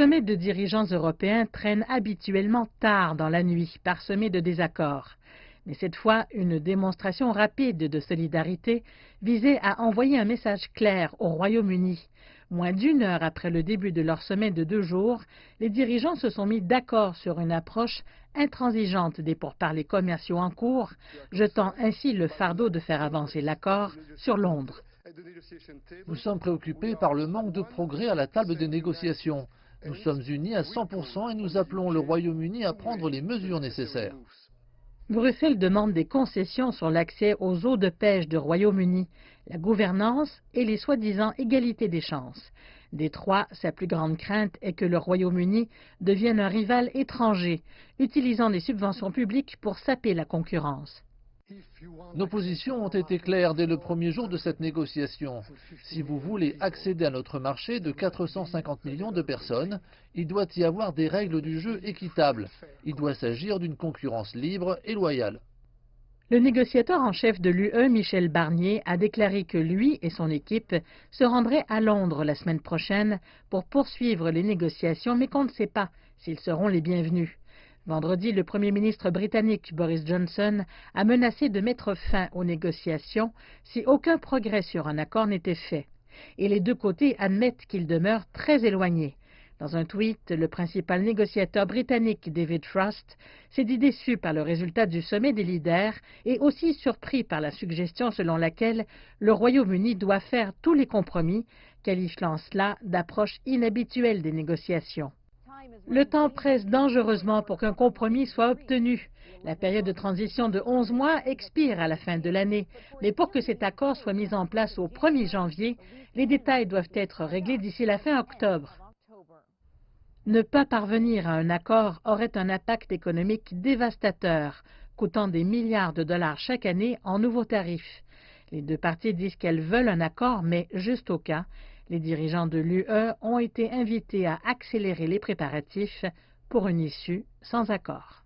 sommets de dirigeants européens traînent habituellement tard dans la nuit, parsemés de désaccords. Mais cette fois, une démonstration rapide de solidarité visait à envoyer un message clair au Royaume-Uni. Moins d'une heure après le début de leur sommet de 2 jours, les dirigeants se sont mis d'accord sur une approche intransigeante des pourparlers commerciaux en cours, jetant ainsi le fardeau de faire avancer l'accord sur Londres. Nous sommes préoccupés par le manque de progrès à la table des négociations. Nous sommes unis à 100% et nous appelons le Royaume-Uni à prendre les mesures nécessaires. Bruxelles demande des concessions sur l'accès aux eaux de pêche du Royaume-Uni, la gouvernance et les soi-disant égalités des chances. Des trois, sa plus grande crainte est que le Royaume-Uni devienne un rival étranger, utilisant des subventions publiques pour saper la concurrence. Nos positions ont été claires dès le premier jour de cette négociation. Si vous voulez accéder à notre marché de 450 millions de personnes, il doit y avoir des règles du jeu équitables. Il doit s'agir d'une concurrence libre et loyale. Le négociateur en chef de l'UE, Michel Barnier, a déclaré que lui et son équipe se rendraient à Londres la semaine prochaine pour poursuivre les négociations, mais qu'on ne sait pas s'ils seront les bienvenus. Vendredi, le Premier ministre britannique Boris Johnson a menacé de mettre fin aux négociations si aucun progrès sur un accord n'était fait. Et les deux côtés admettent qu'ils demeurent très éloignés. Dans un tweet, le principal négociateur britannique David Frost s'est dit déçu par le résultat du sommet des leaders et aussi surpris par la suggestion selon laquelle le Royaume-Uni doit faire tous les compromis, qualifiant cela d'approche inhabituelle des négociations. Le temps presse dangereusement pour qu'un compromis soit obtenu. La période de transition de 11 mois expire à la fin de l'année, mais pour que cet accord soit mis en place au 1er janvier, les détails doivent être réglés d'ici la fin octobre. Ne pas parvenir à un accord aurait un impact économique dévastateur, coûtant des milliards de dollars chaque année en nouveaux tarifs. Les deux parties disent qu'elles veulent un accord, mais juste au cas, les dirigeants de l'UE ont été invités à accélérer les préparatifs pour une issue sans accord.